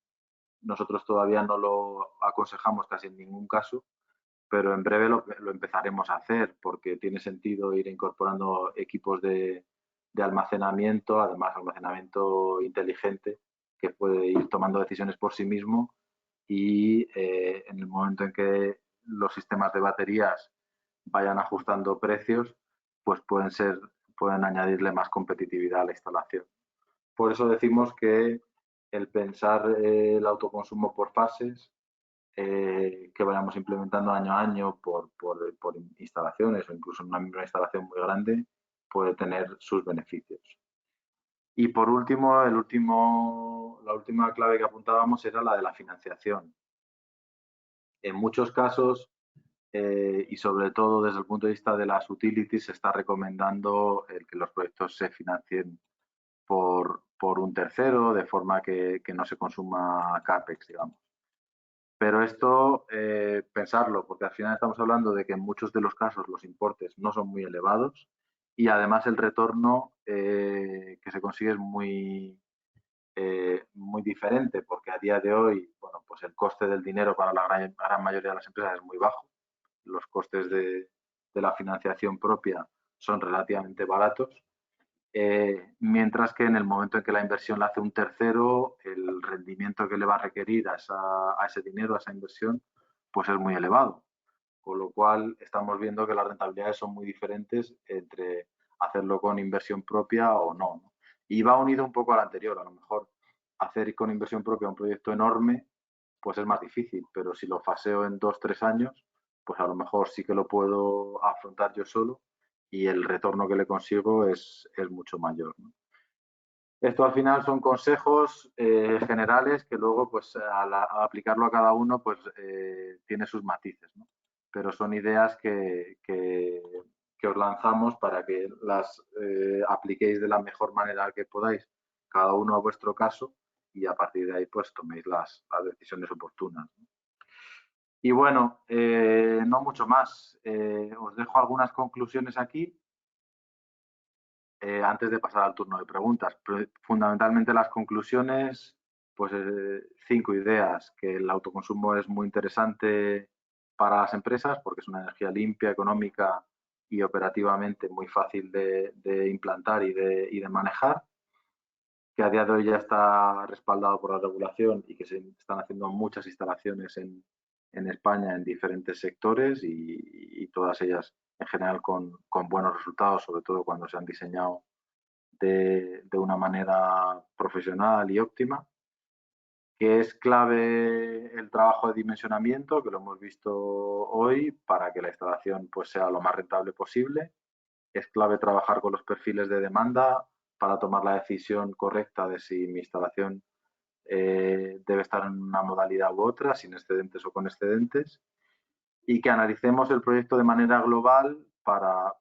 nosotros todavía no lo aconsejamos casi en ningún caso, pero en breve lo empezaremos a hacer porque tiene sentido ir incorporando equipos de almacenamiento, además almacenamiento inteligente, que puede ir tomando decisiones por sí mismo y en el momento en que los sistemas de baterías vayan ajustando precios, pues pueden añadirle más competitividad a la instalación. Por eso decimos que el pensar el autoconsumo por fases, que vayamos implementando año a año por instalaciones o incluso en una misma instalación muy grande, puede tener sus beneficios. Y por último, la última clave que apuntábamos era la de la financiación. En muchos casos, y sobre todo desde el punto de vista de las utilities, se está recomendando el que los proyectos se financien por un tercero, de forma que no se consuma CAPEX, digamos. Pero esto, pensarlo, porque al final estamos hablando de que en muchos de los casos los importes no son muy elevados y además el retorno que se consigue es muy diferente, porque a día de hoy, bueno, pues el coste del dinero para la gran mayoría de las empresas es muy bajo. Los costes de la financiación propia son relativamente baratos, mientras que en el momento en que la inversión la hace un tercero, el rendimiento que le va a requerir a ese dinero, a esa inversión, pues es muy elevado. Con lo cual estamos viendo que las rentabilidades son muy diferentes entre hacerlo con inversión propia o no, ¿no? Y va unido un poco al anterior. A lo mejor hacer con inversión propia un proyecto enorme, pues es más difícil, pero si lo faseo en 2 o 3 años, pues a lo mejor sí que lo puedo afrontar yo solo y el retorno que le consigo es mucho mayor, ¿no? Esto al final son consejos generales que luego, pues a aplicarlo a cada uno, pues tiene sus matices, ¿no? Pero son ideas que os lanzamos para que las apliquéis de la mejor manera que podáis, cada uno a vuestro caso, y a partir de ahí pues toméis las decisiones oportunas, ¿no? Y bueno, no mucho más. Os dejo algunas conclusiones aquí antes de pasar al turno de preguntas. Pero fundamentalmente las conclusiones, pues 5 ideas, que el autoconsumo es muy interesante para las empresas porque es una energía limpia, económica y operativamente muy fácil de implantar y de manejar, que a día de hoy ya está respaldado por la regulación y que se están haciendo muchas instalaciones en España en diferentes sectores y todas ellas en general con buenos resultados, sobre todo cuando se han diseñado de una manera profesional y óptima, que es clave el trabajo de dimensionamiento, que lo hemos visto hoy, para que la instalación pues, sea lo más rentable posible. Es clave trabajar con los perfiles de demanda para tomar la decisión correcta de si mi instalación debe estar en una modalidad u otra, sin excedentes o con excedentes, y que analicemos el proyecto de manera global para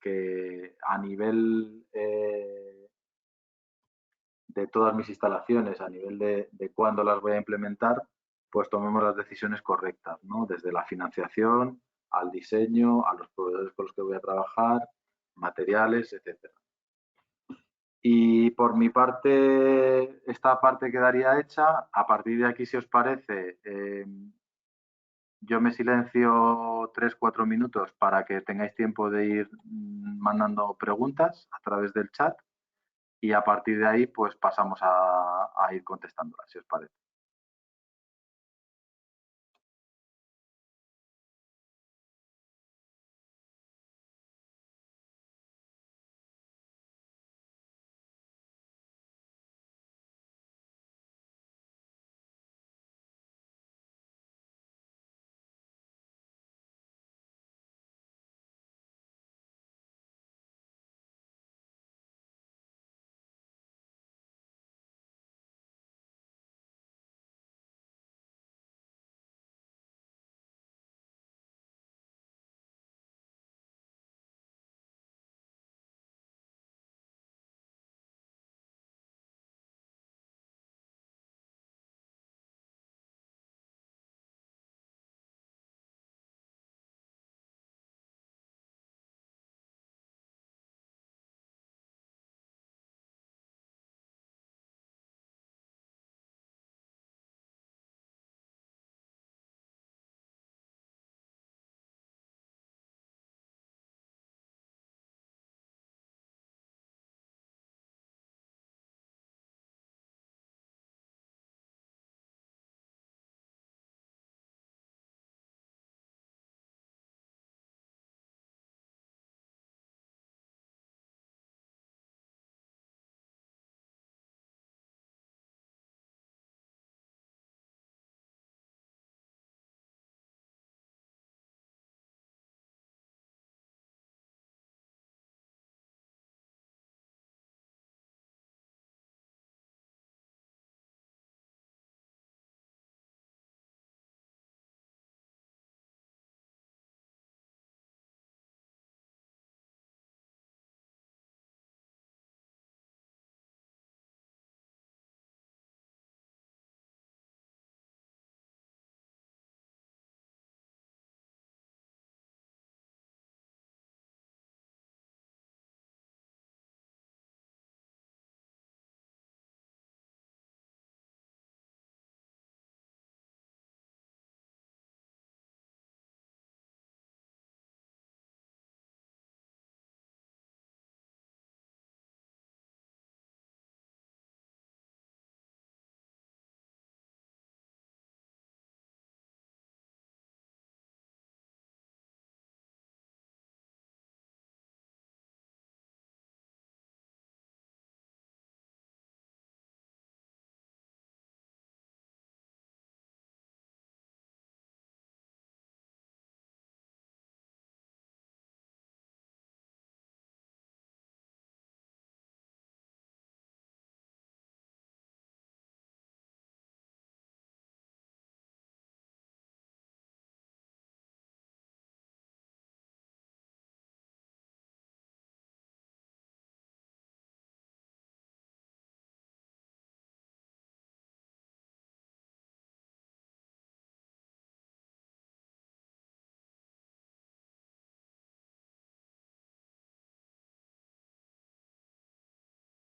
que a nivel de todas mis instalaciones, a nivel de cuándo las voy a implementar, pues tomemos las decisiones correctas, ¿no? Desde la financiación al diseño, a los proveedores con los que voy a trabajar, materiales, etcétera. Y por mi parte, esta parte quedaría hecha. A partir de aquí, si os parece, yo me silencio 3 o 4 minutos para que tengáis tiempo de ir mandando preguntas a través del chat y a partir de ahí pues pasamos a ir contestándolas, si os parece.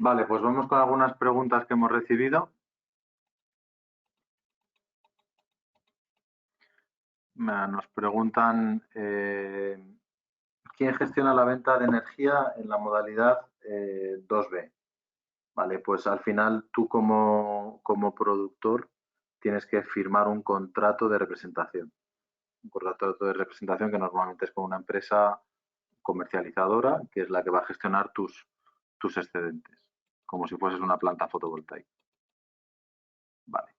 Vale, pues vamos con algunas preguntas que hemos recibido. Nos preguntan, ¿quién gestiona la venta de energía en la modalidad 2B? Vale, pues al final tú como productor tienes que firmar un contrato de representación. Un contrato de representación que normalmente es con una empresa comercializadora, que es la que va a gestionar tus excedentes, como si fueses una planta fotovoltaica. Vale.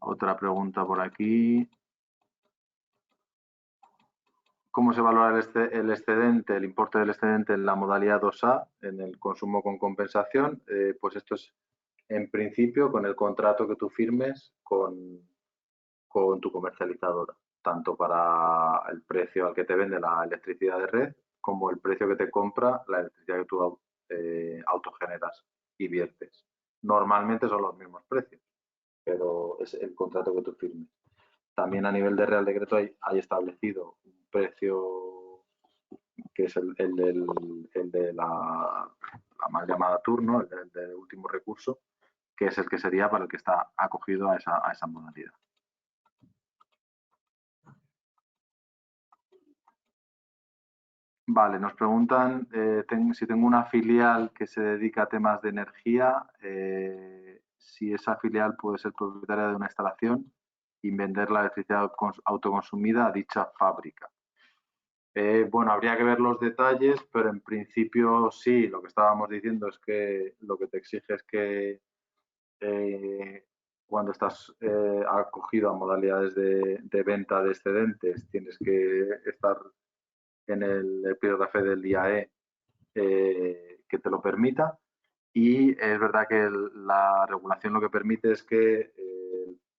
Otra pregunta por aquí. ¿Cómo se valora el excedente, el importe del excedente en la modalidad 2A, en el consumo con compensación? Pues esto es, en principio, con el contrato que tú firmes con tu comercializadora, tanto para el precio al que te vende la electricidad de red como el precio que te compra la electricidad que tú autogeneras y viertes. Normalmente son los mismos precios, pero es el contrato que tú firmes. También a nivel de Real Decreto hay establecido un precio que es el de la mal llamada turno, el de último recurso, que es el que sería para el que está acogido a esa modalidad. Vale, nos preguntan si tengo una filial que se dedica a temas de energía, si esa filial puede ser propietaria de una instalación y vender la electricidad autoconsumida a dicha fábrica. Bueno, habría que ver los detalles, pero en principio sí, lo que estábamos diciendo es que lo que te exige es que cuando estás acogido a modalidades de venta de excedentes, tienes que estar en el epígrafe del IAE que te lo permita. Y es verdad que la regulación lo que permite es que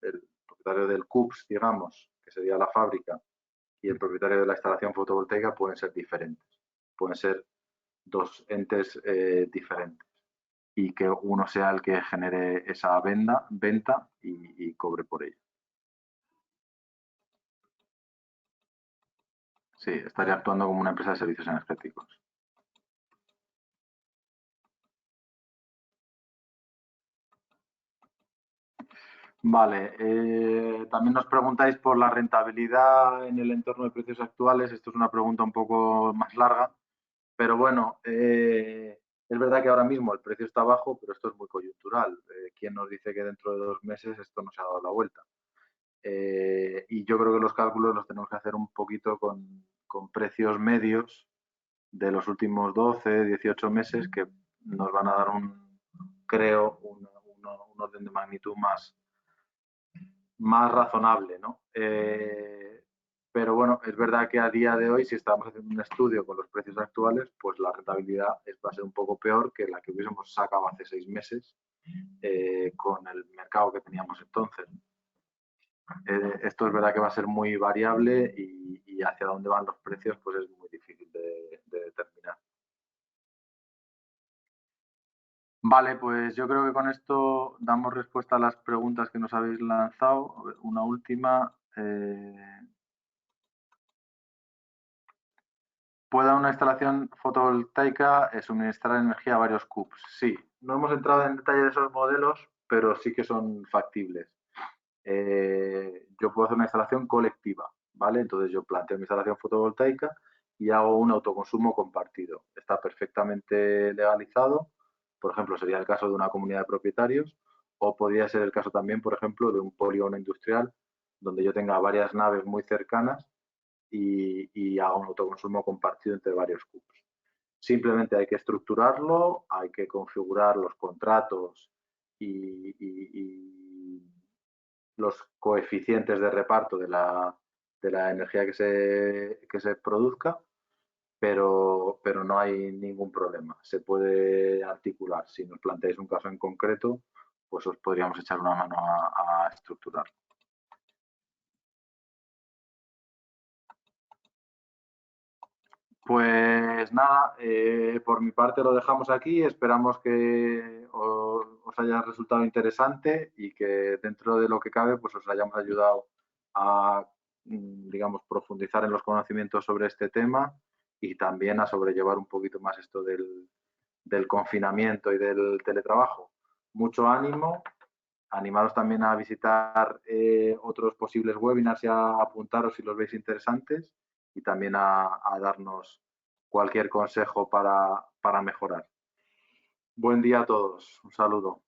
el propietario del CUPS, digamos, que sería la fábrica, y el propietario de la instalación fotovoltaica pueden ser diferentes. Pueden ser dos entes diferentes y que uno sea el que genere esa venta y cobre por ella. Sí, estaría actuando como una empresa de servicios energéticos. Vale, también nos preguntáis por la rentabilidad en el entorno de precios actuales. Esto es una pregunta un poco más larga, pero bueno, es verdad que ahora mismo el precio está bajo, pero esto es muy coyuntural. ¿Quién nos dice que dentro de 2 meses esto no se ha dado la vuelta? Y yo creo que los cálculos los tenemos que hacer un poquito con precios medios de los últimos 12, 18 meses que nos van a dar creo, un orden de magnitud más razonable, ¿no? Pero bueno, es verdad que a día de hoy, si estamos haciendo un estudio con los precios actuales, pues la rentabilidad va a ser un poco peor que la que hubiésemos sacado hace 6 meses con el mercado que teníamos entonces. Esto es verdad que va a ser muy variable y hacia dónde van los precios pues es muy difícil de determinar. Vale, pues yo creo que con esto damos respuesta a las preguntas que nos habéis lanzado. A ver, una última. ¿Puede una instalación fotovoltaica suministrar energía a varios CUPs? Sí, no hemos entrado en detalle de esos modelos, pero sí que son factibles. Yo puedo hacer una instalación colectiva, ¿vale? Entonces yo planteo mi instalación fotovoltaica y hago un autoconsumo compartido. Está perfectamente legalizado. Por ejemplo, sería el caso de una comunidad de propietarios o podría ser el caso también, por ejemplo, de un polígono industrial donde yo tenga varias naves muy cercanas y haga un autoconsumo compartido entre varios CUPs. Simplemente hay que estructurarlo, hay que configurar los contratos y los coeficientes de reparto de la energía que se produzca, pero no hay ningún problema. Se puede articular. Si nos planteáis un caso en concreto, pues os podríamos echar una mano a estructurarlo. Pues nada, por mi parte lo dejamos aquí. Esperamos que os haya resultado interesante y que dentro de lo que cabe pues os hayamos ayudado a, digamos, profundizar en los conocimientos sobre este tema y también a sobrellevar un poquito más esto del confinamiento y del teletrabajo. Mucho ánimo, animaros también a visitar otros posibles webinars y a apuntaros si los veis interesantes y también a darnos cualquier consejo para mejorar. Buen día a todos. Un saludo.